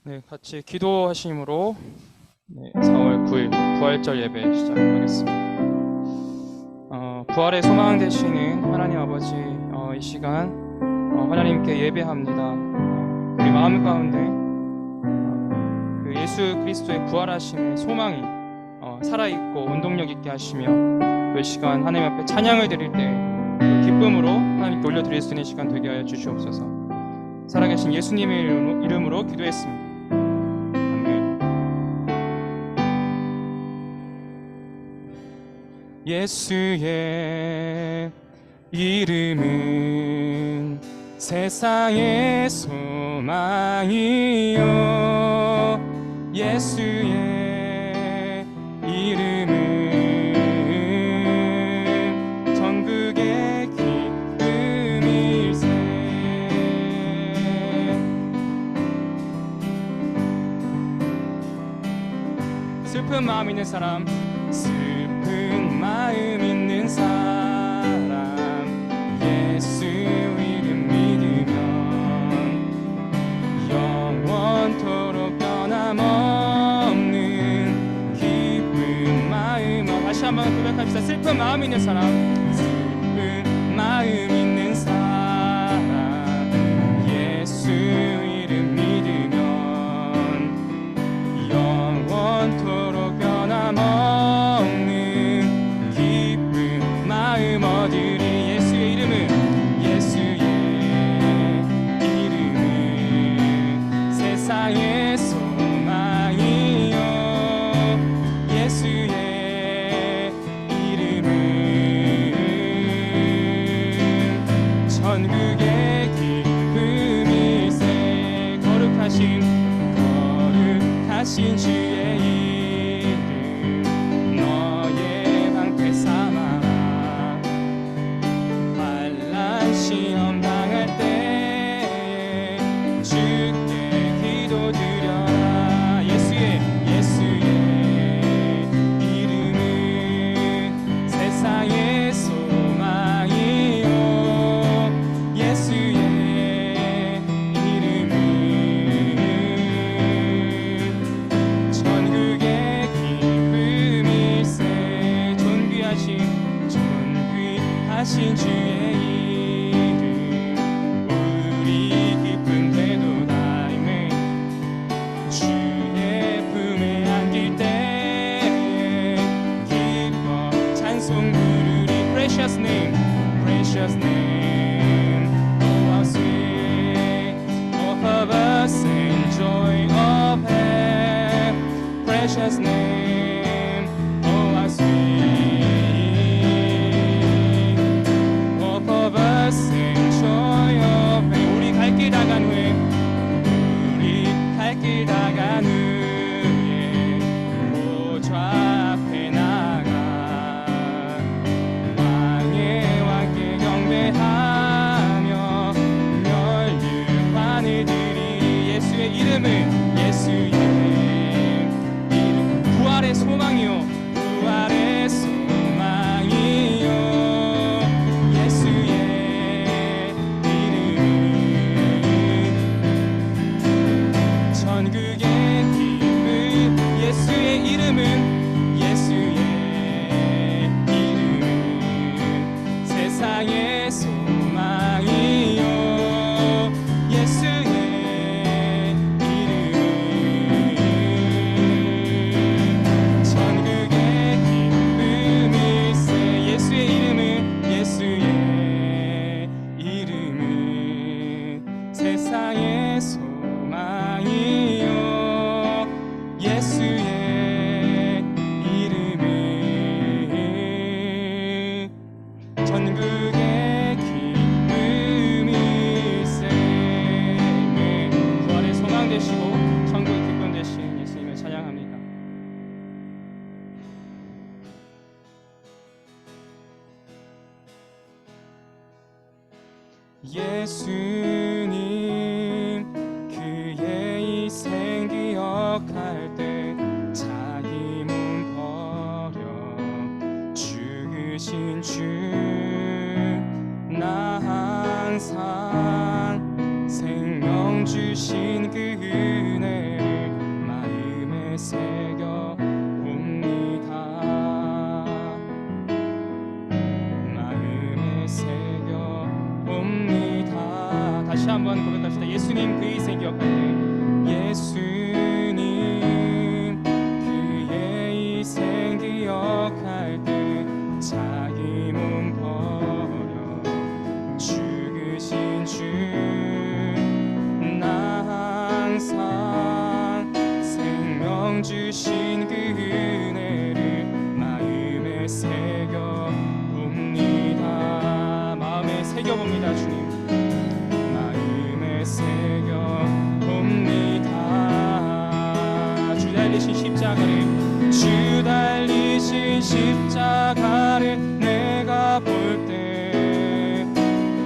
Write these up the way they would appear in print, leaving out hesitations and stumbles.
네, 같이 기도하심으로 4월 9일 부활절 예배 시작하겠습니다. 부활의 소망 되시는 하나님 아버지, 이 시간 하나님께 예배합니다. 우리 마음 가운데 그 예수 그리스도의 부활하심의 소망이 살아있고 운동력 있게 하시며, 그 시간 하나님 앞에 찬양을 드릴 때 그 기쁨으로 하나님께 올려드릴 수 있는 시간 되게 하여 주시옵소서. 살아계신 예수님의 이름으로 기도했습니다. 예수의 이름은 세상의 소망이요, 예수의 이름은 전국의 기쁨일세. 슬픈 마음 있는 사람, 슬픈 마음 있는 사람, 예수 이름 믿으면 영원토록 변함없는 기쁜 마음. 다시 한번 고백합시다. 슬픈 마음 있는 사람, 슬픈 마음 있는 사람, 예수 이름 믿으면 영원토록 변함없는 얻으리. 예수의 이름은 세상의 소망이요, 예수의 이름은 천국의 기쁨일세. 거룩하신 주의 이름 너의 방패 삼아 시험 당할 때에 주께 기도드려라. 예수의 이름은 세상의 소망이요, 예수의 이름은 천국의 기쁨일세. 존귀하신 주의 precious name, oh how sweet, both of us in joy of heaven. Precious name, oh how sweet, both of us in joy of heaven. 우리 갈 길 다간 후에 보좌 앞에 나가 하며 멸류관을 드리. 예수의 이름 부활의 소망이요, 부활의 소망이요, 예수의 이름은 천국의 기쁨. 예수의 이름은 세상의 소망이요, 예수의 이름은 천국의 기쁨일세. 예수의 이름은 세상의 소망이요, 예수의 천국의 기쁨일세. 부활의 소망 되시고 천국의 기쁨 되신 예수님을 찬양합니다. 예수님 그의 희생 기억할 때 자기 몸 버려 죽으신 주, 나 항상 생명 주신 그 은혜 새겨 봅니다. 마음에 새겨 봅니다. 다시 한번 고백합시다. 예수님 그의 생 기억할 때 예수님 그의 생 기억할 때 자기 몸 버려 죽으신 주 나 항상 생명 주신 그 은혜를 마음에 새겨 봅니다. 마음에 새겨 봅니다. 주님 마음에 새겨 봅니다. 주 달리신 십자가를 주 달리신 십자가를 내가 볼 때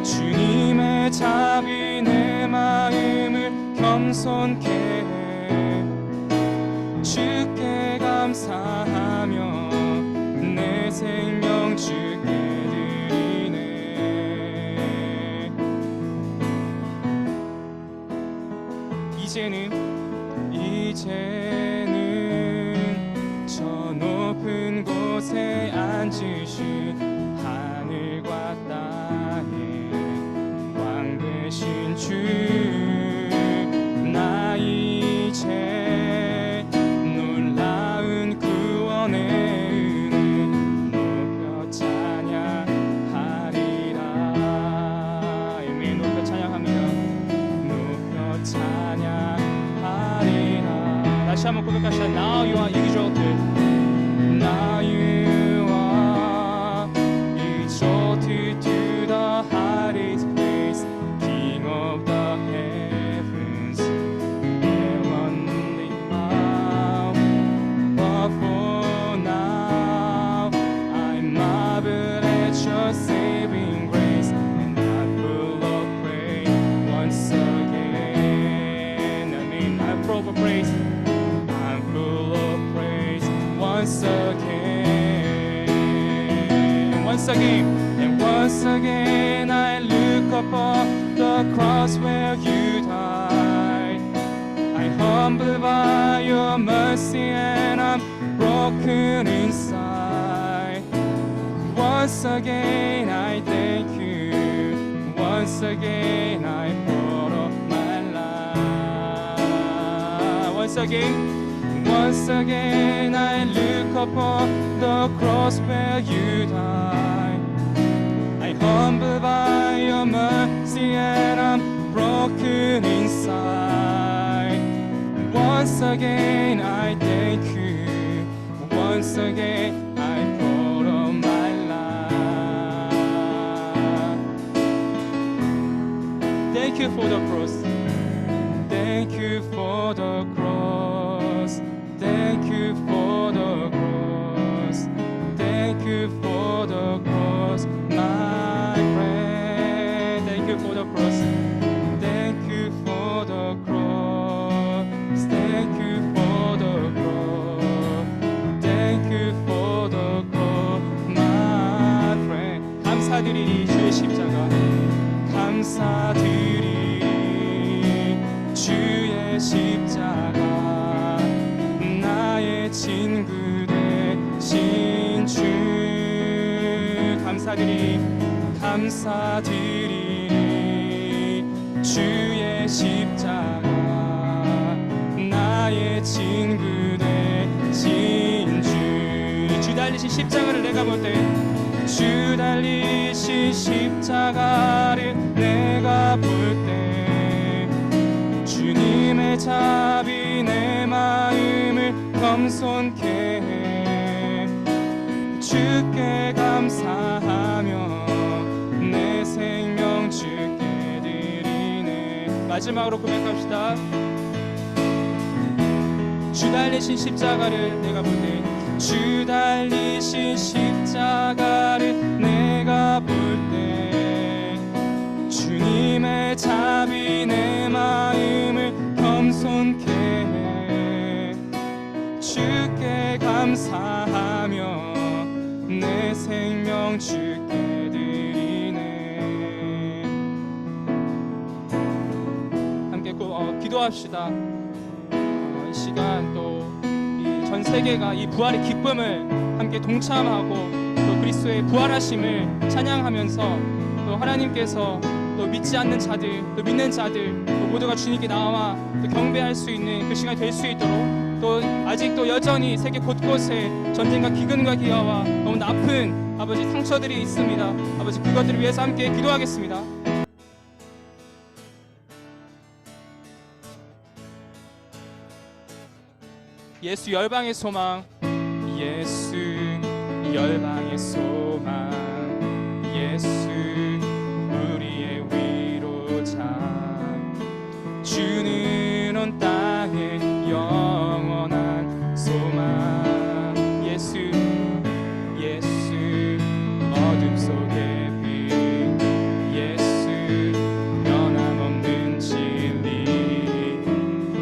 주님의 자비 내 마음을 겸손케 해 주께 감사하며 내 생명 주께 드리네. 이제는 저 높은 곳에 앉으신 하늘과 땅에 왕 되신 주 나 이제 놀라운 구원의 은혜 높여 찬양하리라. 아멘. 높여 찬양합니다. 높여 찬양하리라. 다시 한번 고백합시다. Now you are exalted. Now you are exalted to the highest place, King of the heavens. Heavenly bow, but for now I marvel at your saving grace, and I'm full of praise once again. I mean, I'm full of praise. I'm full of praise once again. Once again, and once again I look upon the cross where you died. I'm humbled by your mercy and I'm broken inside. Once again I thank you. Once again I pour up my life. Once again I look upon the cross where you died. I'm humbled by your mercy and I'm broken inside. Once again I thank you. Once again I pour on my life. Thank you for the cross. Thank you for the cross. Thank you for the cross. Thank you for the cross, my friend. Thank you for the cross. Thank you for the cross. Thank you for the cross. Thank you for the cross, my friend. 감사드리니 주의 십자가. 감사드리니 주의 십자가. 나의 친구 되신 주. 감사드리니 주의 십자가. 나의 친구 되신 주. 주 달리신 십자가를 내가 볼 때 주 달리신 십자가를 내가 볼 때 주님의 자비 내 마음을 겸손케 해 주께 감사하며 내 생명 주께 드리네. 마지막으로 고백합시다. 주 달리신 십자가를 내가 볼 때 주 달리신 십자가를 내가 볼 때 주님의 자비 내 마음을 겸손케 해 주께 감사하며 내 생명 주께 드리네. 함께 기도합시다. 이 시간 또 전 세계가 이 부활의 기쁨을 함께 동참하고 또 그리스도의 부활하심을 찬양하면서 또 하나님께서 또 믿지 않는 자들, 또 믿는 자들, 또 모두가 주님께 나와 또 경배할 수 있는 그 시간이 될 수 있도록, 또 아직도 여전히 세계 곳곳에 전쟁과 기근과 기아와 너무 아픈 아버지 상처들이 있습니다. 아버지 그것들을 위해서 함께 기도하겠습니다. 예수 열방의 소망, 예수 열방의 소망, 예수 우리의 위로자, 주는 온 땅의 영원한 소망, 예수 예수 어둠 속의 빛, 예수 변함없는 진리,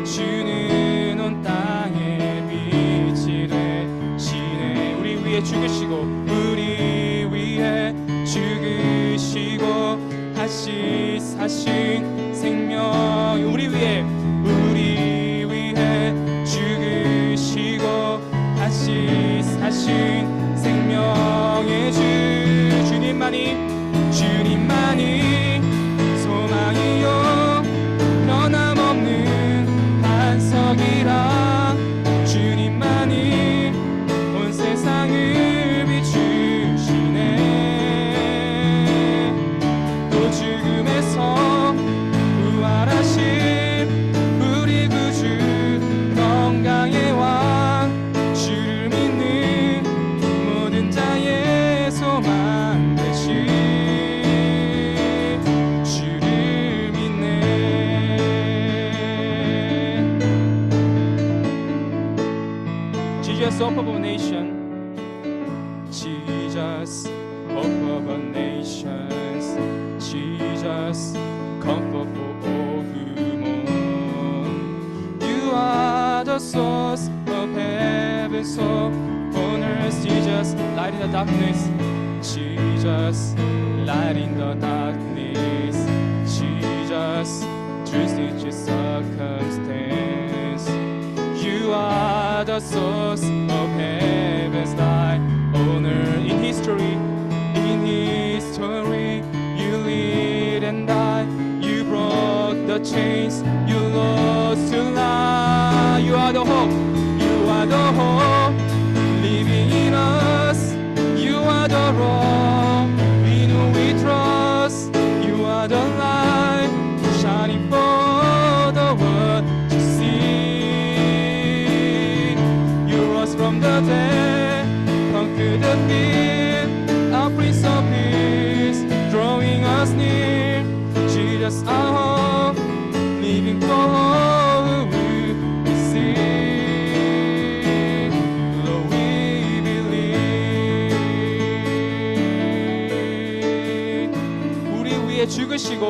주는 온 땅의 빛이 되시네. 우리 위해 죽으시고 우리 위해 죽으시고 다시 사신 생명, 우리 위해 죽으시고 다시 사신 생명의 주, 주님만이 소망이요 변함없는 반석이라, 주님만이 온 세상을 비추시네. 또 죽음에서 부활하신 우리 구주 건강의 왕, 주를 믿는 모든 자의 소망 되신 주를 믿네. Jesus hope of a nation, Jesus hope of a nations, Jesus comfort for all who mourn. You are the source of heaven's hope on earth, Jesus light in the darkness, Jesus light in the darkness, Jesus truth in each circumstance. You are the source of heaven's light on earth. In history you lead and die, you broke the chains, you lost to lie. You are the hope living in us, you are the rock in whom we trust, you are the light shining for the world to see. You rose from the dead, conquered the fear, our Prince of Peace, drawing us near. Jesus our hope, living for all who will receive. Lord, we believe. 우리 위해 죽으시고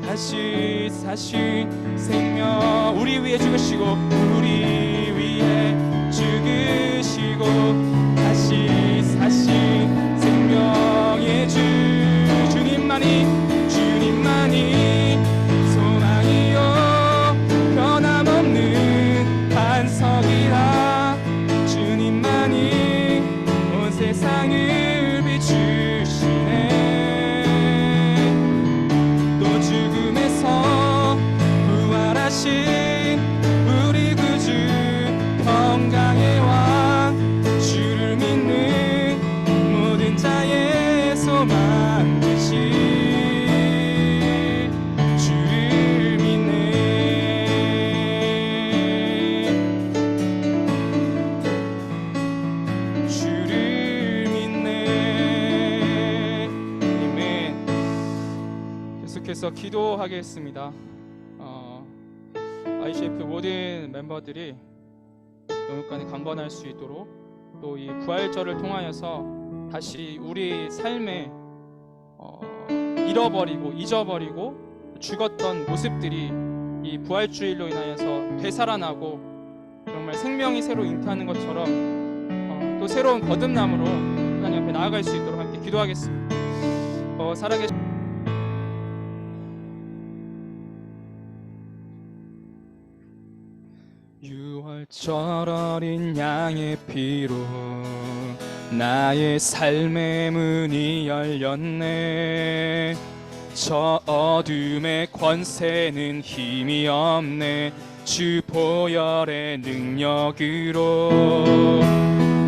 다시 사신 생명, 우리 위해 죽으시고 우리 위해 죽으시고 다시 사신 생명의 주, 주님만이 소망이요 변함없는 반석이라, 주님만이 온 세상을 비추시네. 죽음에서 부활하신 우리 구주 건강의 왕, 주를 믿는 모든 자의 소망 되신 주를 믿네. 주를 믿네. 아멘. 계속해서 기도하겠습니다. ICF 모든 멤버들이 영육간에 강건할 수 있도록, 또 이 부활절을 통하여서 다시 우리 삶에 잃어버리고 잊어버리고 죽었던 모습들이 이 부활주일로 인하여서 되살아나고 정말 생명이 새로 잉태하는 것처럼 또 새로운 거듭남으로 하나님 앞에 나아갈 수 있도록 함께 기도하겠습니다. 살아계신 저 어린 양의 피로 나의 삶의 문이 열렸네. 저 어둠의 권세는 힘이 없네. 주 보혈의 능력으로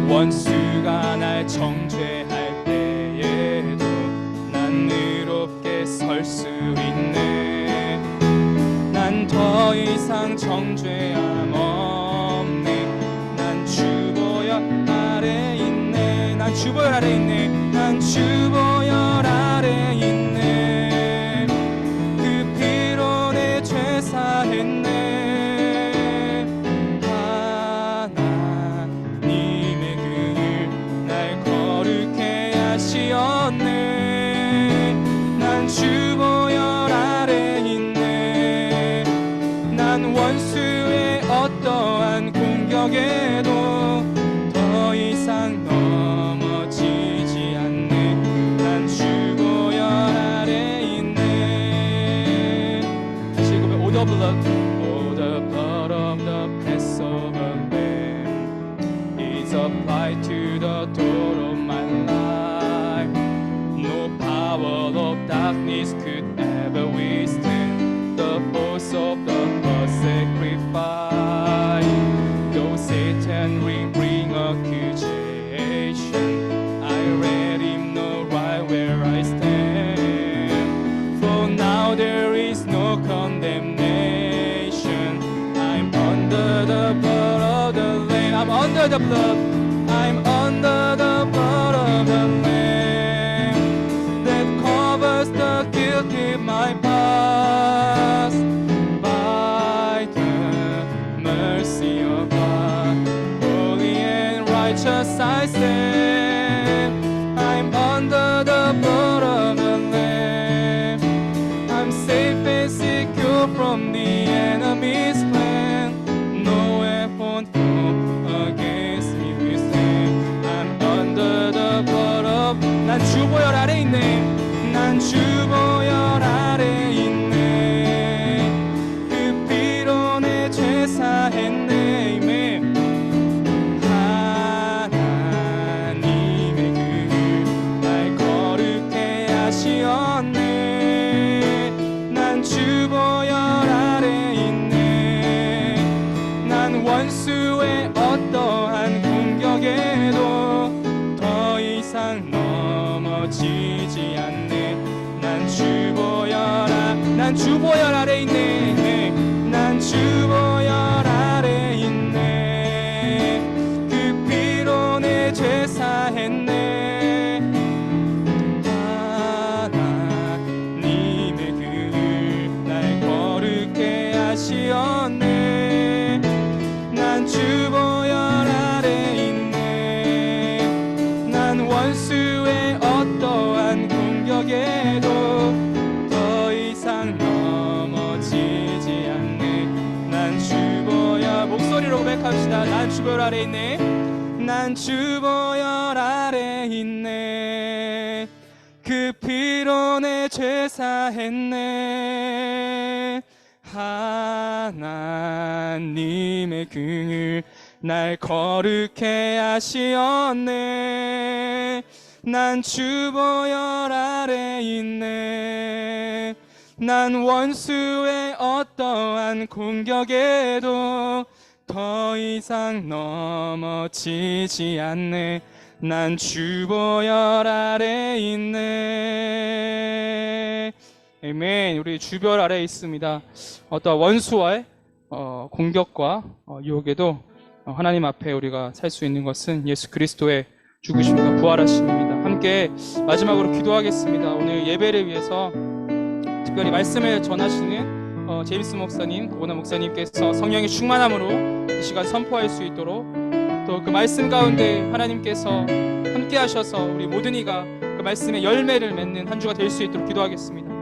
원수가 날 정죄할 때에도 난 의롭게 설 수 있네. 난 더 이상 정죄함 없네. 난 주 보혈 아래 있네. 난 주 보혈 아래 있네. 난 주 보혈 아래 있네. 그 피로 내 죄 사했네. 하나님의 그 날 거룩해 하시었네. 난 주 보혈 아래 있네. 난 원수의 어떠한 공격에도 더 이상 넘어지지 않네. 난 주 보혈 아래 있네. 다시 읽으면 O the blood, O the blood of the Passover Lamb is applied to the door of my life. No power of darkness could ever withstand the force of the blood sacrifice. Though Satan will bring accusation, I let him know right where I stand. For now there is no condemnation. I'm under the blood of the Lamb. I'm under the blood. I'm under the blood of the Lamb that covers the guilt in my past. By the mercy of God, holy and righteous I stand. I'm under the blood of the Lamb. I'm safe and secure from the enemy's plan. No weapon formed against me will stand. I'm under the blood of. 난 주 보혈 아래 있네. 난 주 보혈 아래 있네. 그 피로 내 죄 사했네. 아멘. 하나님의 그 날 거룩해 하시었네. 난 주 보혈 아래 있네. 난 원수의 어떠한 공격에도 더 이상 넘어지지 않네. 난 주 보혈 아래 있네. 난 주 보혈 아래 있네. 그 피로 내 죄 사했네. 하나님의 그 날 거룩해 하시었네. 난 주 보혈 아래 있네. 난 원수의 어떠한 공격에도 더 이상 넘어지지 않네. 난 주 보혈 목소리로 고백합시다. 난 주 보혈 아래 있네. 난 주 보혈 아래 있네. 그 피로 내 죄 사했네. 하나님의 긍휼 날 거룩해 하시었네. 난 주 보혈 아래 있네. 난 원수의 어떠한 공격에도 더 이상 넘어지지 않네. 난 주 보혈 아래 있네. 아멘. 우리 주별 아래에 있습니다. 어떠한 원수와의 공격과 유혹에도 하나님 앞에 우리가 살 수 있는 것은 예수 그리스도의 죽으심과 부활하심입니다. 함께 마지막으로 기도하겠습니다. 오늘 예배를 위해서 특별히 말씀을 전하시는 제임스 목사님, 고고나 목사님께서 성령의 충만함으로 이 시간 선포할 수 있도록 또 그 말씀 가운데 하나님께서 함께 하셔서 우리 모든 이가 그 말씀의 열매를 맺는 한 주가 될 수 있도록 기도하겠습니다.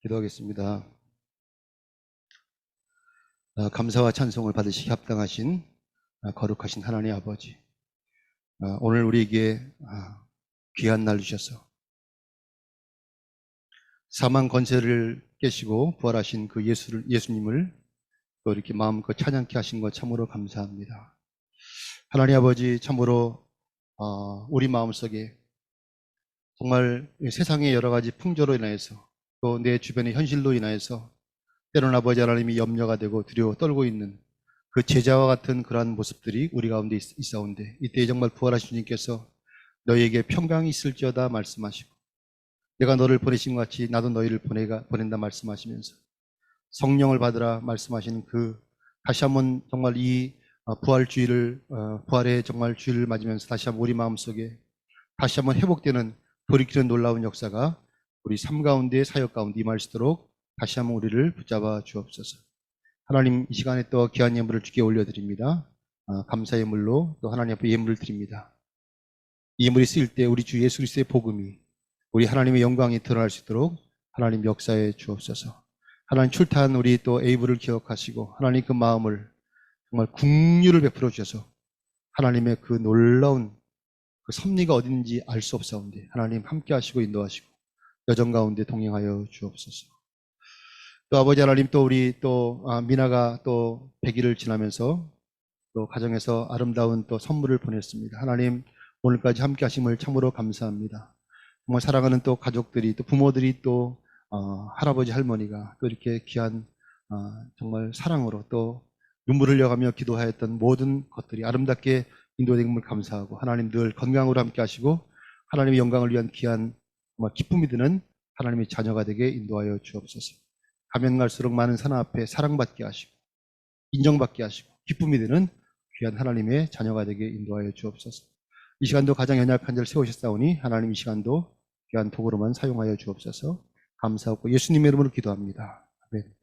기도하겠습니다. 감사와 찬송을 받으시기 합당하신 거룩하신 하나님 아버지, 오늘 우리에게 귀한 날 주셔서 사망 권세를 깨시고 부활하신 그 예수님을 또 이렇게 마음껏 찬양케 하신 것 참으로 감사합니다. 하나님 아버지, 참으로 우리 마음속에 정말 세상의 여러 가지 풍조로 인하여서 또 내 주변의 현실로 인하여서 때로는 아버지 하나님이 염려가 되고 두려워 떨고 있는 그 제자와 같은 그러한 모습들이 우리 가운데 있사온데, 이때 정말 부활하신 주님께서 너희에게 평강이 있을지어다 말씀하시고, 내가 너를 보내신 것 같이 나도 너희를 보낸다 말씀하시면서 성령을 받으라 말씀하시는 다시 한번 정말 이 부활의 정말 주일을 맞으면서 다시 한번 우리 마음속에 다시 한번 회복되는 돌이키는 놀라운 역사가 우리 삶 가운데 사역 가운데 임할 수 있도록 다시 한번 우리를 붙잡아 주옵소서. 하나님, 이 시간에 또 귀한 예물을 주께 올려드립니다. 감사 예물로 또 하나님 앞에 예물을 드립니다. 이 예물이 쓰일 때 우리 주 예수 그리스도의 복음이 우리 하나님의 영광이 드러날 수 있도록 하나님 역사해 주옵소서. 하나님, 출타한 우리 또 에이브를 기억하시고 하나님 그 마음을 정말 긍휼을 베풀어 주셔서 하나님의 그 놀라운 그 섭리가 어디 있는지 알 수 없사온데 하나님 함께 하시고 인도하시고 여정 가운데 동행하여 주옵소서. 또 아버지 하나님, 또 우리 또 미나가 또 100일을 지나면서 또 가정에서 아름다운 또 선물을 보냈습니다. 하나님, 오늘까지 함께 하심을 참으로 감사합니다. 정말 사랑하는 또 가족들이, 또 부모들이, 또 할아버지 할머니가 또 이렇게 귀한 정말 사랑으로 또 눈물 흘려가며 기도하였던 모든 것들이 아름답게 인도됨을 감사하고, 하나님 늘 건강으로 함께 하시고 하나님의 영광을 위한 귀한 정말 기쁨이 드는 하나님의 자녀가 되게 인도하여 주옵소서. 가면 갈수록 많은 사람 앞에 사랑받게 하시고 인정받게 하시고 기쁨이 되는 귀한 하나님의 자녀가 되게 인도하여 주옵소서. 이 시간도 가장 연약한 자를 세우셨사오니 하나님 이 시간도 귀한 도구로만 사용하여 주옵소서. 감사하고 예수님의 이름으로 기도합니다. 아멘.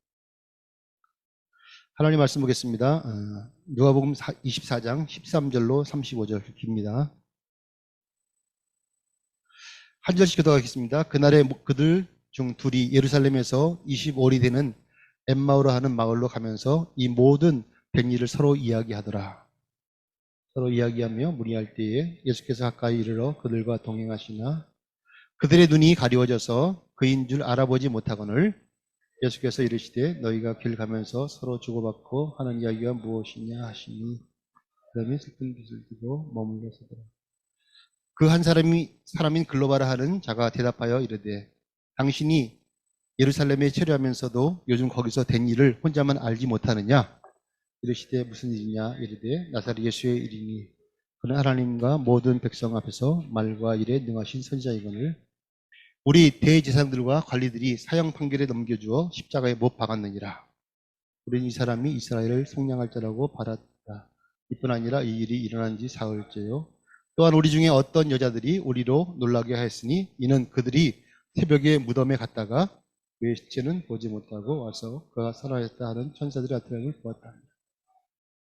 하나님 말씀 보겠습니다. 누가복음 24장 13절로 35절 깁니다. 한 절씩 기도하겠습니다. 그날에 그들 중 둘이 예루살렘에서 25里되는 엠마오라 하는 마을로 가면서 이 모든 된 일을 서로 이야기하더라. 서로 이야기하며 문의할 때에 예수께서 가까이 이르러 그들과 동행하시나 그들의 눈이 가리워져서 그인 줄 알아보지 못하거늘 예수께서 이르시되 너희가 길 가면서 서로 주고받고 하는 이야기가 무엇이냐 하시니 그다음에 슬픈 빛을 띠고 머물러 서더라. 그 한 사람인 글로바라 하는 자가 대답하여 이르되 당신이 예루살렘에 체류하면서도 요즘 거기서 된 일을 혼자만 알지 못하느냐? 이르시되 무슨 일이냐? 이르되 나사렛 예수의 일이니 그는 하나님과 모든 백성 앞에서 말과 일에 능하신 선지자이거늘 우리 대제사장들과 관리들이 사형 판결에 넘겨주어 십자가에 못 박았느니라. 우리는 이 사람이 이스라엘을 속량할 자라고 받았다. 이뿐 아니라 이 일이 일어난 지 사흘째요. 또한 우리 중에 어떤 여자들이 우리로 놀라게 하였으니 이는 그들이 새벽에 무덤에 갔다가 그의 시체는 보지 못하고 와서 그가 살아있다 하는 천사들의 나타남을 보았다.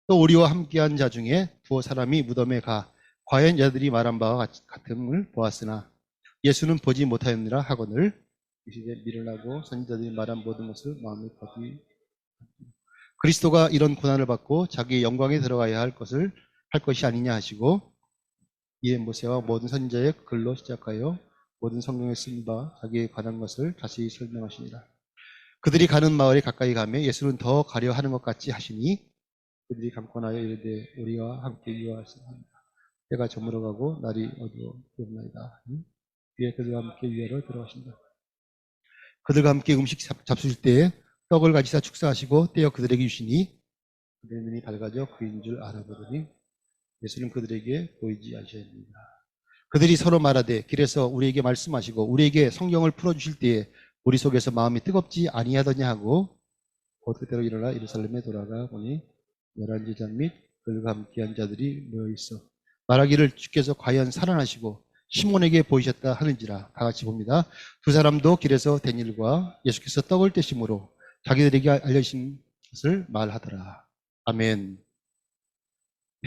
또 우리와 함께한 자 중에 두어 사람이 무덤에 가 과연 여자들이 말한 바와 같음을 보았으나 예수는 보지 못하였느라 하거늘 이제 미련하고 선지자들이 말한 모든 것을 마음에 거기 그리스도가 이런 고난을 받고 자기의 영광에 들어가야 할 것이 아니냐 하시고 이에 모세와 모든 선지자의 글로 시작하여 모든 성경에 쓴 바 자기에 관한 것을 자세히 설명하시니라. 그들이 가는 마을에 가까이 가며 예수는 더 가려 하는 것 같이 하시니 그들이 감고 나여 이르되 우리와 함께 유하시나이다. 해가 저물어가고 날이 어두워지나이다. 뒤에 그들과 함께 유하로 들어가신다. 그들과 함께 음식 잡수실 때에 떡을 가지사 축사하시고 떼어 그들에게 주시니 그들의 눈이 밝아져 그인 줄 알아보더니 예수는 그들에게 보이지 않으셨습니다. 그들이 서로 말하되 길에서 우리에게 말씀하시고 우리에게 성경을 풀어주실 때에 우리 속에서 마음이 뜨겁지 아니하더냐 하고 곧 그대로 일어나 예루살렘에 돌아가 보니 11제자 및 그들과 함께한 자들이 모여있어 말하기를 주께서 과연 살아나시고 시몬에게 보이셨다 하는지라. 다 같이 봅니다. 두 사람도 길에서 된 일과 예수께서 떡을 떼심으로 자기들에게 알려주신 것을 말하더라. 아멘.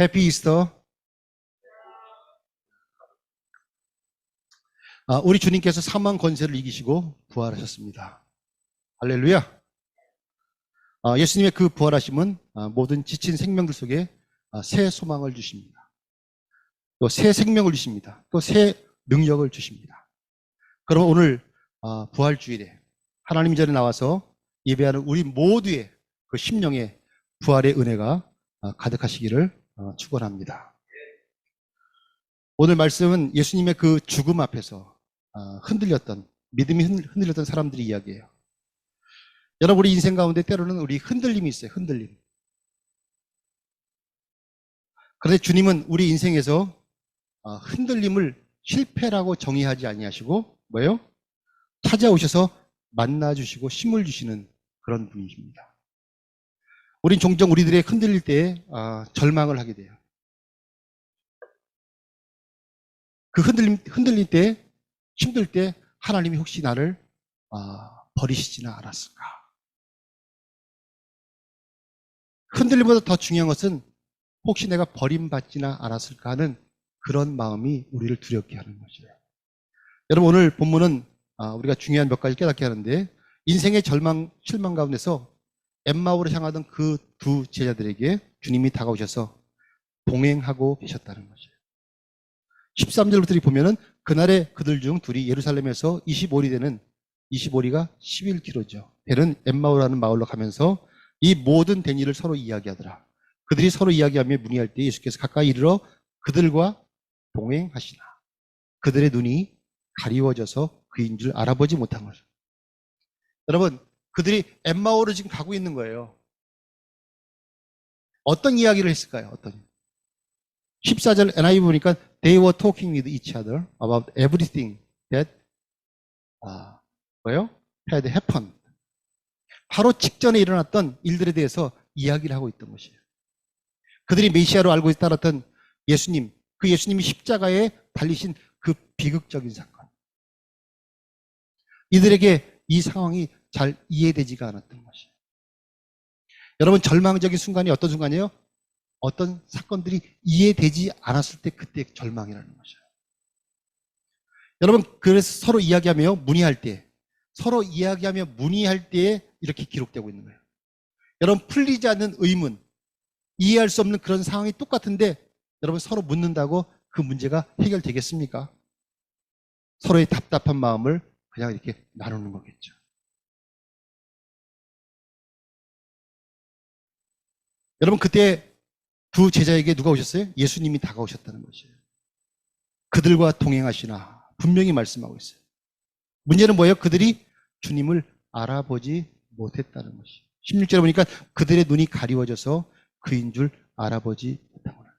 해피 이스터. 우리 주님께서 사망 권세를 이기시고 부활하셨습니다. 할렐루야. 예수님의 그 부활하심은 모든 지친 생명들 속에 새 소망을 주십니다. 또 새 생명을 주십니다. 또 새 능력을 주십니다. 그럼 오늘 부활주일에 하나님 전에 나와서 예배하는 우리 모두의 그 심령에 부활의 은혜가 가득하시기를 축원합니다. 오늘 말씀은 예수님의 그 죽음 앞에서 믿음이 흔들렸던 사람들의 이야기예요. 여러분, 우리 인생 가운데 때로는 우리 흔들림이 있어요. 흔들림. 그런데 주님은 우리 인생에서 흔들림을 실패라고 정의하지 아니하시고 뭐예요? 찾아오셔서 만나주시고 힘을 주시는 그런 분이십니다. 우린 종종 우리들의 흔들릴 때에 절망을 하게 돼요. 그 흔들릴 때, 힘들 때 하나님이 혹시 나를 버리시지는 않았을까? 흔들림보다 더 중요한 것은 혹시 내가 버림받지는 않았을까 하는 그런 마음이 우리를 두렵게 하는 것이에요. 여러분, 오늘 본문은 우리가 중요한 몇 가지 깨닫게 하는데, 인생의 절망, 실망 가운데서 엠마오를 향하던 그 두 제자들에게 주님이 다가오셔서 동행하고 계셨다는 것이에요. 13절부터 보면은 그날에 그들 중 둘이 예루살렘에서 25리가 11km죠. 배는 엠마오라는 마을로 가면서 이 모든 된 일을 서로 이야기하더라. 그들이 서로 이야기하며 문의할 때 예수께서 가까이 이르러 그들과 동행하시나. 그들의 눈이 가리워져서 그인 줄 알아보지 못한 거죠. 여러분, 그들이 엠마오를 지금 가고 있는 거예요. 어떤 이야기를 했을까요? 14절 NIV 보니까 they were talking with each other about everything that had happened. 바로 직전에 일어났던 일들에 대해서 이야기를 하고 있던 것이에요. 그들이 메시아로 알고 따랐던 예수님, 그 예수님이 십자가에 달리신 그 비극적인 사건. 이들에게 이 상황이 잘 이해되지가 않았던 것이에요. 여러분, 절망적인 순간이 어떤 순간이에요? 어떤 사건들이 이해되지 않았을 때 그때 절망이라는 것이에요. 여러분, 그래서 서로 이야기하며 문의할 때 이렇게 기록되고 있는 거예요. 여러분, 풀리지 않는 의문, 이해할 수 없는 그런 상황이 똑같은데 여러분 서로 묻는다고 그 문제가 해결되겠습니까? 서로의 답답한 마음을 그냥 이렇게 나누는 거겠죠. 여러분, 그때 두 제자에게 누가 오셨어요? 예수님이 다가오셨다는 것이에요. 그들과 동행하시나 분명히 말씀하고 있어요. 문제는 뭐예요? 그들이 주님을 알아보지 못했다는 것이에요. 16절에 보니까 그들의 눈이 가리워져서 그인 줄 알아보지 못한 거예요.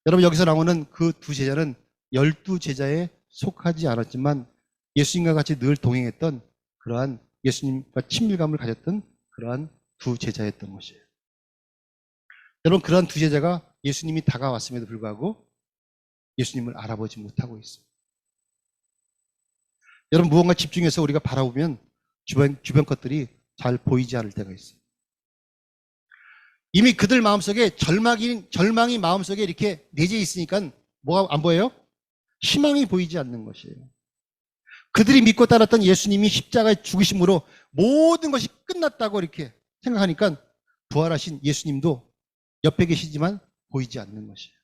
여러분, 여기서 나오는 그 두 제자는 12제자에 속하지 않았지만 예수님과 같이 늘 동행했던 그러한 예수님과 친밀감을 가졌던 그러한 두 제자였던 것이에요. 여러분, 그러한 두 제자가 예수님이 다가왔음에도 불구하고 예수님을 알아보지 못하고 있어요. 여러분, 무언가 집중해서 우리가 바라보면 주변 것들이 잘 보이지 않을 때가 있어요. 이미 그들 마음속에 절망이 마음속에 이렇게 내재 있으니까 뭐가 안 보여요? 희망이 보이지 않는 것이에요. 그들이 믿고 따랐던 예수님이 십자가에 죽으심으로 모든 것이 끝났다고 이렇게 생각하니까 부활하신 예수님도 옆에 계시지만 보이지 않는 것이에요.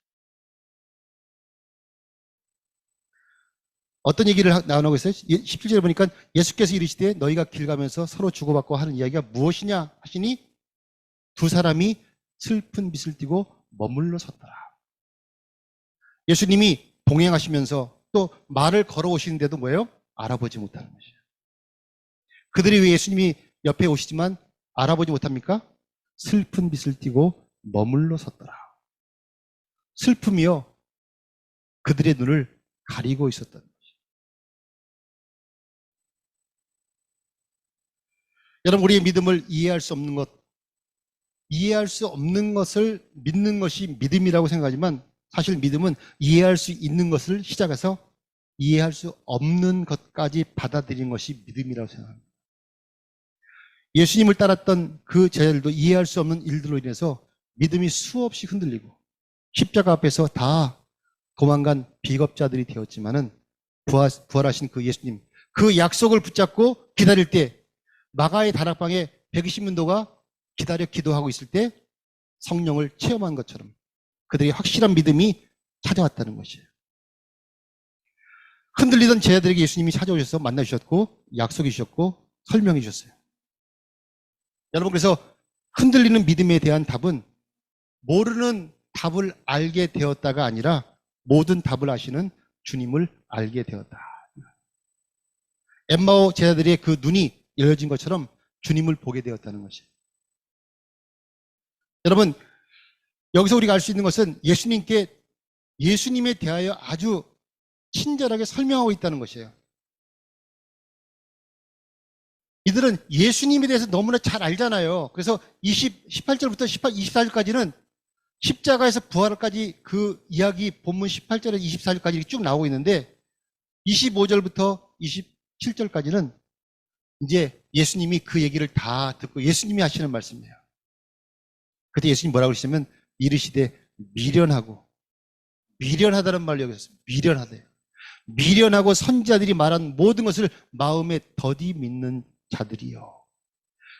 어떤 얘기를 나누고 있어요? 17절에 보니까 예수께서 이르시되 너희가 길 가면서 서로 주고받고 하는 이야기가 무엇이냐 하시니 두 사람이 슬픈 빛을 띠고 머물러 섰더라. 예수님이 동행하시면서 또 말을 걸어오시는데도 뭐예요? 알아보지 못하는 것이에요. 그들이 왜 예수님이 옆에 오시지만 알아보지 못합니까? 슬픈 빛을 띠고 머물러 섰더라. 슬픔이요, 그들의 눈을 가리고 있었던 것이에요. 여러분, 우리의 믿음을 이해할 수 없는 것을 믿는 것이 믿음이라고 생각하지만 사실 믿음은 이해할 수 있는 것을 시작해서 이해할 수 없는 것까지 받아들이는 것이 믿음이라고 생각합니다. 예수님을 따랐던 그 제자들도 이해할 수 없는 일들로 인해서 믿음이 수없이 흔들리고 십자가 앞에서 다 도망간 비겁자들이 되었지만은 부활하신 그 예수님, 그 약속을 붙잡고 기다릴 때 마가의 다락방에 120문도가 기다려 기도하고 있을 때 성령을 체험한 것처럼 그들의 확실한 믿음이 찾아왔다는 것이에요. 흔들리던 제자들에게 예수님이 찾아오셔서 만나주셨고 약속해 주셨고 설명해 주셨어요. 여러분, 그래서 흔들리는 믿음에 대한 답은 모르는 답을 알게 되었다가 아니라 모든 답을 아시는 주님을 알게 되었다. 엠마오 제자들의 그 눈이 열려진 것처럼 주님을 보게 되었다는 것이에요. 여러분, 여기서 우리가 알 수 있는 것은 예수님에 대하여 아주 친절하게 설명하고 있다는 것이에요. 이들은 예수님에 대해서 너무나 잘 알잖아요. 그래서 18절부터 24절까지는 십자가에서 부활까지 그 이야기 본문 18절에서 24절까지 쭉 나오고 있는데 25절부터 27절까지는 이제 예수님이 그 얘기를 다 듣고 예수님이 하시는 말씀이에요. 그때 예수님이 뭐라고 그러시냐면 이르시되 미련하다는 말을 여기 썼어요. 미련하고 선지자들이 말한 모든 것을 마음에 더디 믿는 자들이요.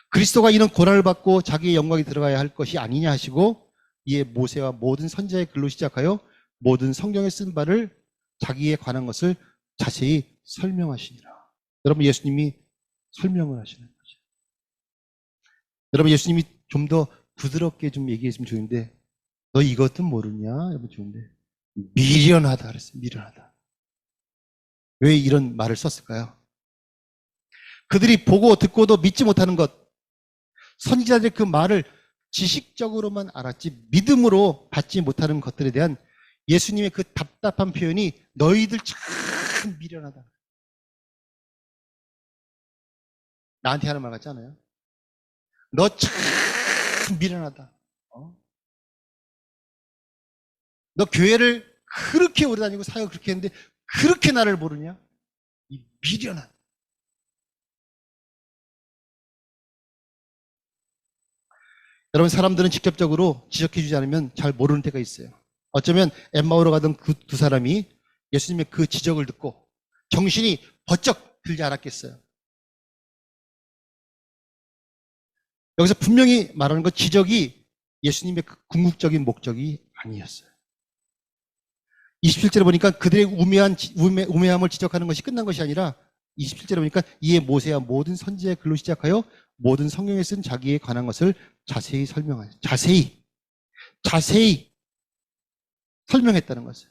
그리스도가 이런 고난을 받고 자기의 영광에 들어가야 할 것이 아니냐 하시고 이에 모세와 모든 선지자의 글로 시작하여 모든 성경에 쓴 바를 자기에 관한 것을 자세히 설명하시니라. 여러분, 예수님이 설명을 하시는 거죠. 여러분, 예수님이 좀 더 부드럽게 좀 얘기했으면 좋은데 너 이것도 모르냐? 여러분, 좋은데 미련하다 그랬어요. 미련하다. 왜 이런 말을 썼을까요? 그들이 보고 듣고도 믿지 못하는 것, 선지자들의 그 말을 지식적으로만 알았지 믿음으로 받지 못하는 것들에 대한 예수님의 그 답답한 표현이 너희들 참 미련하다. 나한테 하는 말 같지 않아요? 너 참 미련하다. 너 교회를 그렇게 오래 다니고 사역을 그렇게 했는데 그렇게 나를 모르냐? 이 미련한. 여러분, 사람들은 직접적으로 지적해주지 않으면 잘 모르는 때가 있어요. 어쩌면 엠마오로 가던 그 두 사람이 예수님의 그 지적을 듣고 정신이 번쩍 들지 않았겠어요. 여기서 분명히 말하는 것, 지적이 예수님의 그 궁극적인 목적이 아니었어요. 27절에 보니까 그들의 우매함을 지적하는 것이 끝난 것이 아니라 27절에 보니까 이에 모세와 모든 선지자의 글로 시작하여 모든 성경에 쓴 자기에 관한 것을 자세히 설명하여 자세히 설명했다는 것을.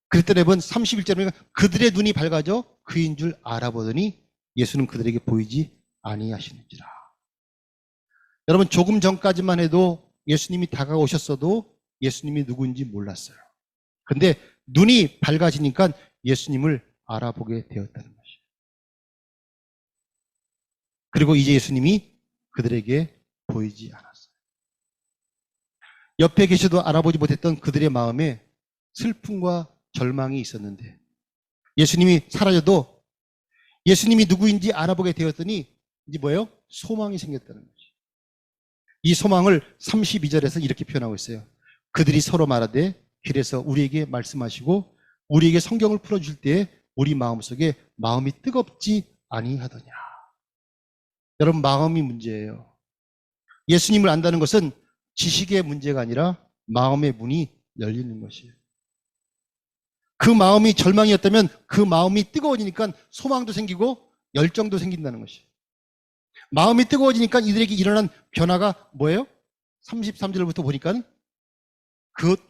그랬더니 31절에 보니까 그들의 눈이 밝아져 그인 줄 알아보더니 예수는 그들에게 보이지 아니하시는지라. 여러분, 조금 전까지만 해도 예수님이 다가오셨어도 예수님이 누구인지 몰랐어요. 근데 눈이 밝아지니까 예수님을 알아보게 되었다는 것이에요. 그리고 이제 예수님이 그들에게 보이지 않았어요. 옆에 계셔도 알아보지 못했던 그들의 마음에 슬픔과 절망이 있었는데 예수님이 사라져도 예수님이 누구인지 알아보게 되었더니 이제 뭐예요? 소망이 생겼다는 거죠. 이 소망을 32절에서 이렇게 표현하고 있어요. 그들이 서로 말하되 길에서 우리에게 말씀하시고 우리에게 성경을 풀어줄 때에 우리 마음속에 마음이 뜨겁지 아니하더냐. 여러분, 마음이 문제예요. 예수님을 안다는 것은 지식의 문제가 아니라 마음의 문이 열리는 것이에요. 그 마음이 절망이었다면 그 마음이 뜨거워지니까 소망도 생기고 열정도 생긴다는 것이에요. 마음이 뜨거워지니까 이들에게 일어난 변화가 뭐예요? 33절부터 보니까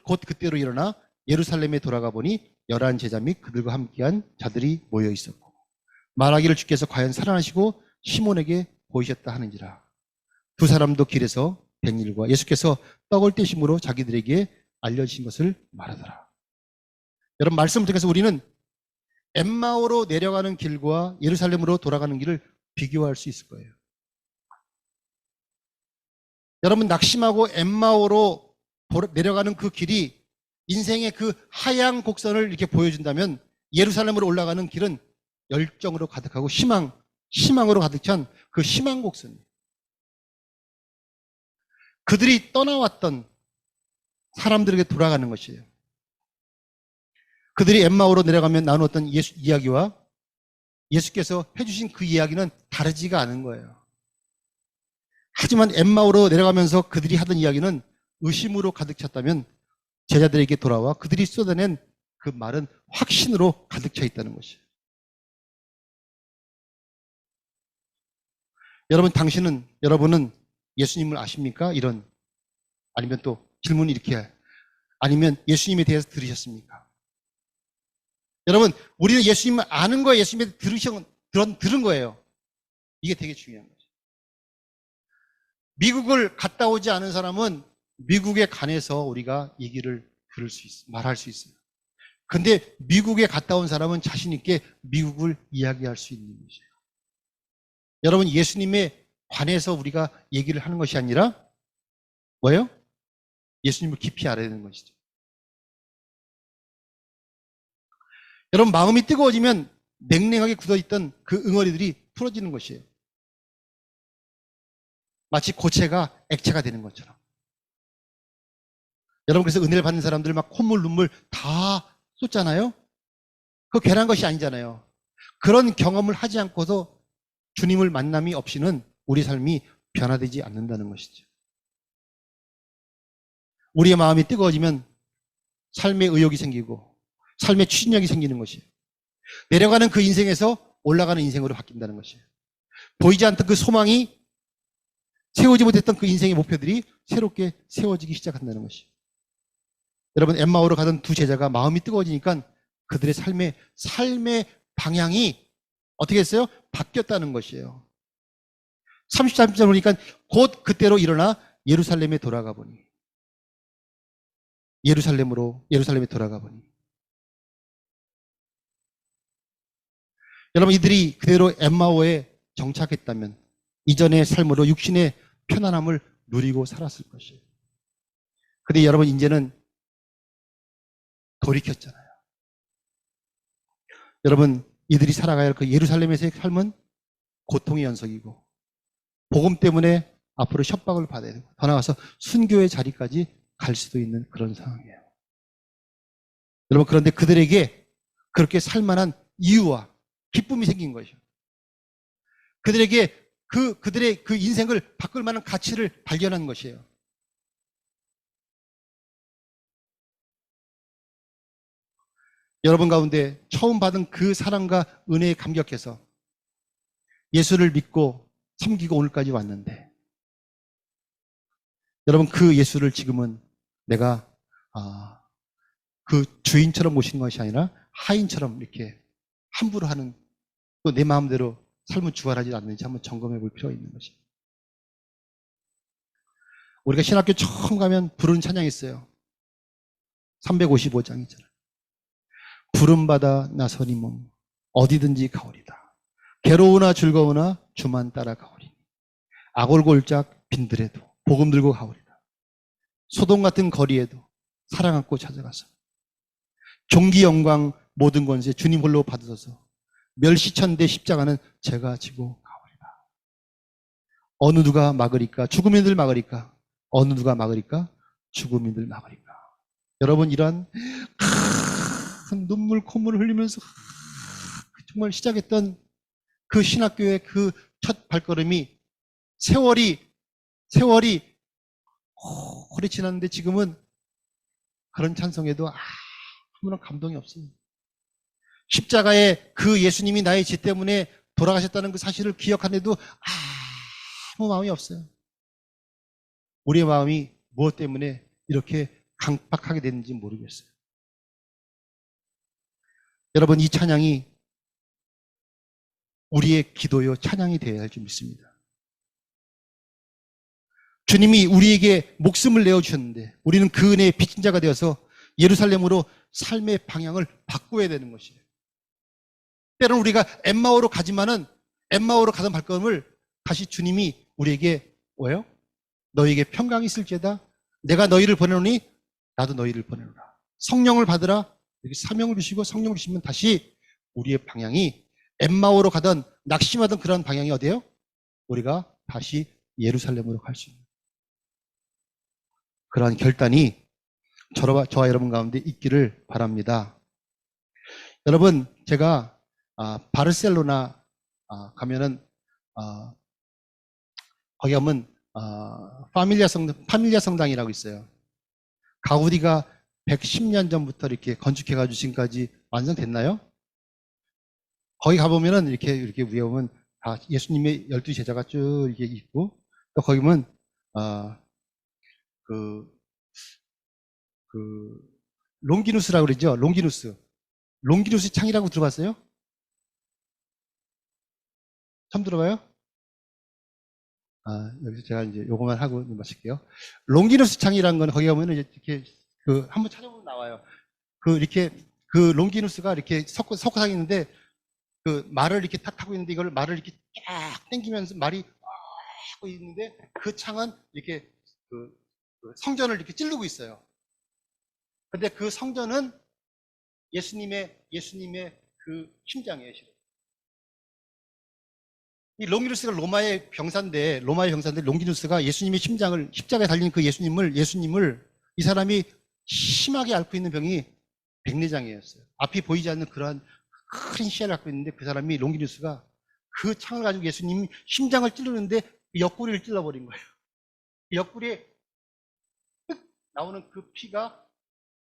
곧 그때로 일어나 예루살렘에 돌아가 보니 11 제자 및 그들과 함께한 자들이 모여 있었고 말하기를 주께서 과연 살아나시고 시몬에게 보이셨다 하는지라. 두 사람도 길에서 된 일과 예수께서 떡을 떼심으로 자기들에게 알려주신 것을 말하더라. 여러분, 말씀을 통해서 우리는 엠마오로 내려가는 길과 예루살렘으로 돌아가는 길을 비교할 수 있을 거예요. 여러분, 낙심하고 엠마오로 내려가는 그 길이 인생의 그 하향 곡선을 이렇게 보여준다면 예루살렘으로 올라가는 길은 열정으로 가득하고 희망으로 가득 찬 그 희망 곡선이에요. 그들이 떠나왔던 사람들에게 돌아가는 것이에요. 그들이 엠마오로 내려가면 나누었던 예수 이야기와 예수께서 해주신 그 이야기는 다르지가 않은 거예요. 하지만 엠마오로 내려가면서 그들이 하던 이야기는 의심으로 가득 찼다면 제자들에게 돌아와 그들이 쏟아낸 그 말은 확신으로 가득 차 있다는 것이에요. 여러분은 예수님을 아십니까? 아니면 또 질문이 이렇게, 아니면 예수님에 대해서 들으셨습니까? 여러분, 우리는 예수님을 아는 거예요. 예수님에 대해서 들은 거예요. 이게 되게 중요한 거죠. 미국을 갔다 오지 않은 사람은 미국에 관해서 우리가 얘기를 들을 수 있어요. 말할 수 있어요. 근데 미국에 갔다 온 사람은 자신 있게 미국을 이야기할 수 있는 것이에요. 여러분, 예수님에 관해서 우리가 얘기를 하는 것이 아니라 뭐예요? 예수님을 깊이 알아야 되는 것이죠. 여러분, 마음이 뜨거워지면 냉랭하게 굳어있던 그 응어리들이 풀어지는 것이에요. 마치 고체가 액체가 되는 것처럼. 여러분, 그래서 은혜를 받는 사람들 막 콧물, 눈물 다 쏟잖아요? 그거 괜한 것이 아니잖아요. 그런 경험을 하지 않고서 주님을 만남이 없이는 우리 삶이 변화되지 않는다는 것이죠. 우리의 마음이 뜨거워지면 삶의 의욕이 생기고 삶의 추진력이 생기는 것이에요. 내려가는 그 인생에서 올라가는 인생으로 바뀐다는 것이에요. 보이지 않던 그 소망이, 세우지 못했던 그 인생의 목표들이 새롭게 세워지기 시작한다는 것이에요. 여러분, 엠마오로 가던 두 제자가 마음이 뜨거워지니까 그들의 삶의 방향이 어떻게 했어요? 바뀌었다는 것이에요. 33절 보니까 곧 그때로 일어나 예루살렘에 돌아가 보니. 예루살렘에 돌아가 보니. 여러분, 이들이 그대로 엠마오에 정착했다면 이전의 삶으로 육신의 편안함을 누리고 살았을 것이에요. 근데 여러분, 이제는 돌이켰잖아요. 여러분, 이들이 살아가야 할 그 예루살렘에서의 삶은 고통의 연속이고 복음 때문에 앞으로 협박을 받아야 되고 더 나아가서 순교의 자리까지 갈 수도 있는 그런 상황이에요. 여러분, 그런데 그들에게 그렇게 살만한 이유와 기쁨이 생긴 것이죠. 그들에게 그들의 그 인생을 바꿀 만한 가치를 발견한 것이에요. 여러분 가운데 처음 받은 그 사랑과 은혜에 감격해서 예수를 믿고 섬기고 오늘까지 왔는데, 여러분, 그 예수를 지금은 내가 그 주인처럼 모시는 것이 아니라 하인처럼 이렇게 함부로 하는, 또 내 마음대로 삶을 주관하지 않는지 한번 점검해 볼 필요가 있는 것입니다. 우리가 신학교 처음 가면 부르는 찬양이 있어요. 355장이잖아요. 부름받아 나서니 몸 어디든지 가오리다. 괴로우나 즐거우나 주만 따라 가오리니. 아골골짝 빈들에도 복음 들고 가오리다. 소돔 같은 거리에도 사랑 안고 찾아가서 종기 영광 모든 권세 주님 홀로 받으소서. 멸시천대 십자가는 제가 지고 가오리다. 어느 누가 막으리까? 죽음인들 막으리까? 어느 누가 막으리까? 죽음인들 막으리까? 여러분, 이러한 큰 눈물 콧물을 흘리면서 정말 시작했던 그 신학교의 그 첫 발걸음이 세월이 오래 지났는데 지금은 그런 찬송에도 아무런 감동이 없어요. 십자가에 그 예수님이 나의 죄 때문에 돌아가셨다는 그 사실을 기억하는데도 아무 마음이 없어요. 우리의 마음이 무엇 때문에 이렇게 강박하게 됐는지 모르겠어요. 여러분, 이 찬양이 우리의 기도요 찬양이 되어야 할 줄 믿습니다. 주님이 우리에게 목숨을 내어주셨는데 우리는 그 은혜의 빚진 자가 되어서 예루살렘으로 삶의 방향을 바꿔야 되는 것이에요. 때로는 우리가 엠마오로 가지만은 엠마오로 가던 발걸음을 다시 주님이 우리에게 뭐예요? 너희에게 평강이 있을지어다. 내가 너희를 보내노니 나도 너희를 보내노라. 성령을 받으라. 이렇게 사명을 주시고 성령을 주시면 다시 우리의 방향이 엠마오로 가던 낙심하던 그런 방향이 어디예요? 우리가 다시 예루살렘으로 갈 수 있는 그러한 결단이 저와 여러분 가운데 있기를 바랍니다. 여러분, 제가 바르셀로나 가면은 거기 가면 파밀리아 성당이라고 있어요. 가우디가 110년 전부터 이렇게 건축해가지고 지금까지 완성됐나요? 거기 가보면은 이렇게 위에 보면 다 예수님의 12제자가 쭉 이렇게 있고, 또 거기 보면 롱기누스라고 그러죠. 롱기누스 창이라고 들어봤어요? 처음 들어봐요? 여기서 제가 이제 요거만 하고 마칠게요. 롱기누스 창이라는 건 거기 가면은 이렇게 한번 찾아보면 나와요. 이렇게 롱기누스가 이렇게 석고상이 있는데 말을 이렇게 타고 있는데 이걸 말을 이렇게 쫙 당기면서 말이 하고 있는데 그 창은 이렇게 성전을 이렇게 찌르고 있어요. 근데 그 성전은 예수님의 그 심장이에요. 이 롱기누스가 로마의 병사인데 롱기누스가 예수님의 십자가에 달린 그 예수님을 이 사람이 심하게 앓고 있는 병이 백내장이었어요. 앞이 보이지 않는 그러한 큰 시야를 갖고 있는데 그 사람이 롱기누스가 그 창을 가지고 예수님 심장을 찌르는데 옆구리를 찔러버린 거예요. 옆구리에 뜩 나오는 그 피가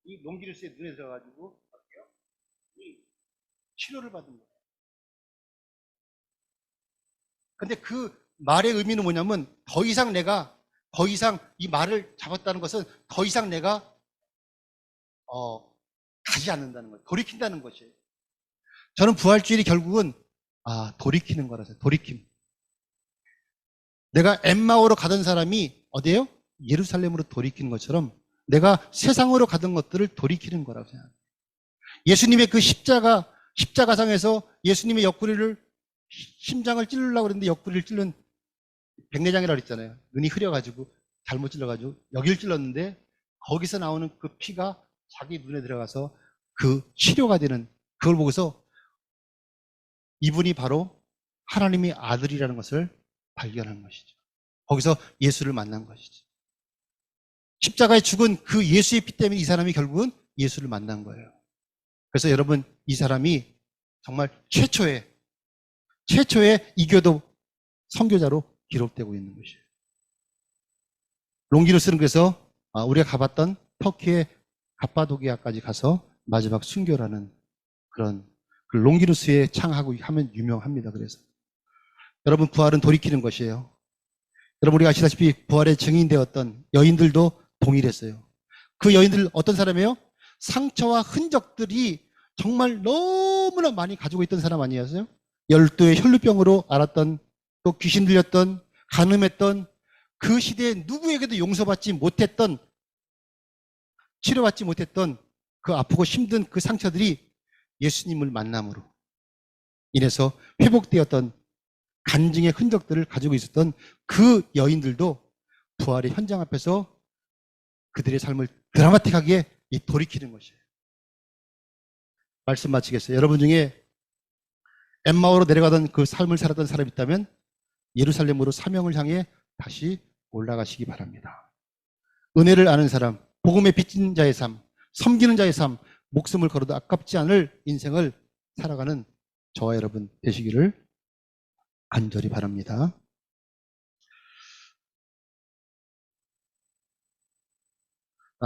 이 롱기누스의 눈에 들어가지고 이 치료를 받은 거예요. 근데 그 말의 의미는 뭐냐면 더 이상 이 말을 잡았다는 것은 더 이상 내가 가지 않는다는 거예요. 돌이킨다는 것이에요. 저는 부활주일이 결국은 돌이키는 거라서요. 돌이킴. 내가 엠마오로 가던 사람이 어디예요? 예루살렘으로 돌이키는 것처럼 내가 세상으로 가던 것들을 돌이키는 거라고 생각합니다. 예수님의 그 십자가상에서 예수님의 옆구리를 심장을 찌르려고 그랬는데 옆구리를 찔른 백내장이라고 그랬잖아요. 눈이 흐려가지고 잘못 찔러가지고 여기를 찔렀는데 거기서 나오는 그 피가 자기 눈에 들어가서 그 치료가 되는, 그걸 보고서 이분이 바로 하나님의 아들이라는 것을 발견한 것이죠. 거기서 예수를 만난 것이죠. 십자가에 죽은 그 예수의 피 때문에 이 사람이 결국은 예수를 만난 거예요. 그래서 여러분, 이 사람이 정말 최초의 이교도 선교자로 기록되고 있는 것이에요. 롱기누스는 그래서 우리가 가봤던 터키의 갑바도기아까지 가서 마지막 순교라는 그런 그 롱기누스의 창하고 하면 유명합니다. 그래서 여러분, 부활은 돌이키는 것이에요. 여러분, 우리가 아시다시피 부활의 증인되었던 여인들도 동일했어요. 그 여인들 어떤 사람이에요? 상처와 흔적들이 정말 너무나 많이 가지고 있던 사람 아니었어요? 12의 혈루병으로 앓았던, 또 귀신 들렸던, 간음했던, 그 시대에 누구에게도 용서받지 못했던, 치료받지 못했던 그 아프고 힘든 그 상처들이 예수님을 만남으로 인해서 회복되었던 간증의 흔적들을 가지고 있었던 그 여인들도 부활의 현장 앞에서 그들의 삶을 드라마틱하게 돌이키는 것이에요. 말씀 마치겠어요. 여러분 중에 엠마오로 내려가던 그 삶을 살았던 사람이 있다면 예루살렘으로 사명을 향해 다시 올라가시기 바랍니다. 은혜를 아는 사람, 복음의 빚진 자의 삶, 섬기는 자의 삶, 목숨을 걸어도 아깝지 않을 인생을 살아가는 저와 여러분 되시기를 간절히 바랍니다.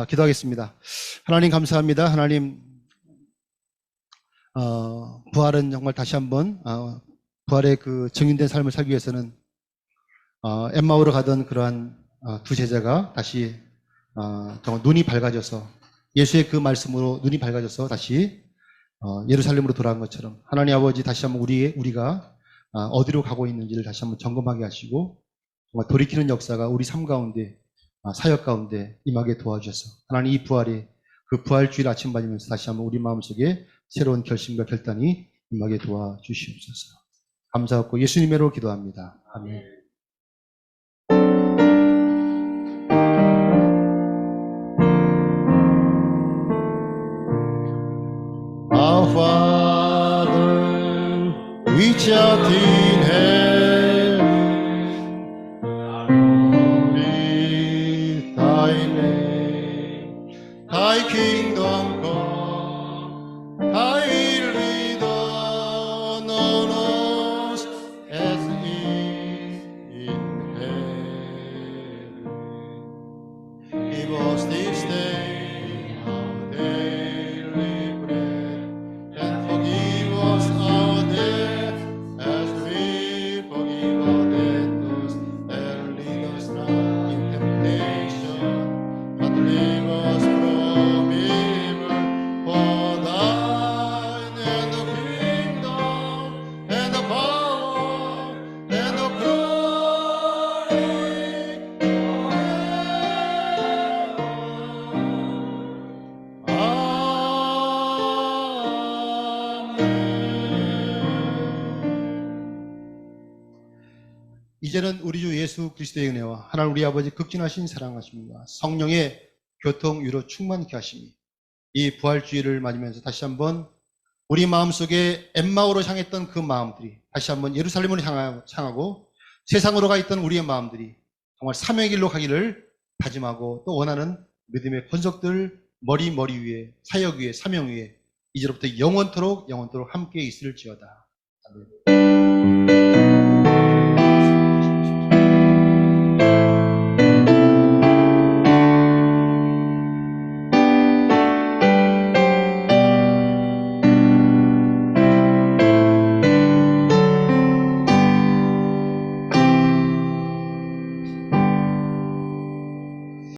기도하겠습니다. 하나님 감사합니다. 하나님, 부활은 정말 다시 한번 부활의 그 증인된 삶을 살기 위해서는 엠마오로 가던 그러한 두 제자가 다시 정말 눈이 밝아져서 예수의 그 말씀으로 눈이 밝아져서 다시 예루살렘으로 돌아간 것처럼 하나님 아버지, 다시 한번 우리가 어디로 가고 있는지를 다시 한번 점검하게 하시고 정말 돌이키는 역사가 우리 삶 가운데, 사역 가운데 임하게 도와주셔서 하나님, 이 부활이 그 부활주일 아침 맞으면서 다시 한번 우리 마음속에 새로운 결심과 결단이 임하게 도와주시옵소서. 감사하고 예수님으로 기도합니다. 아멘. Our Father, which art in heaven, hallowed be thy name. Thy kingdom come, thy will be done 이제는 우리 주 예수 그리스도의 은혜와 하나님 우리 아버지 극진하신 사랑하심과 성령의 교통 위로 충만케 하심이 이 부활주의를 맞으면서 다시 한번 우리 마음속에 엠마오로 향했던 그 마음들이 다시 한번 예루살렘으로 향하고 세상으로 가 있던 우리의 마음들이 정말 사명의 길로 가기를 다짐하고 또 원하는 믿음의 권속들 머리 위에 사역 위에 사명 위에 이제로부터 영원토록 함께 있을지어다. 아멘.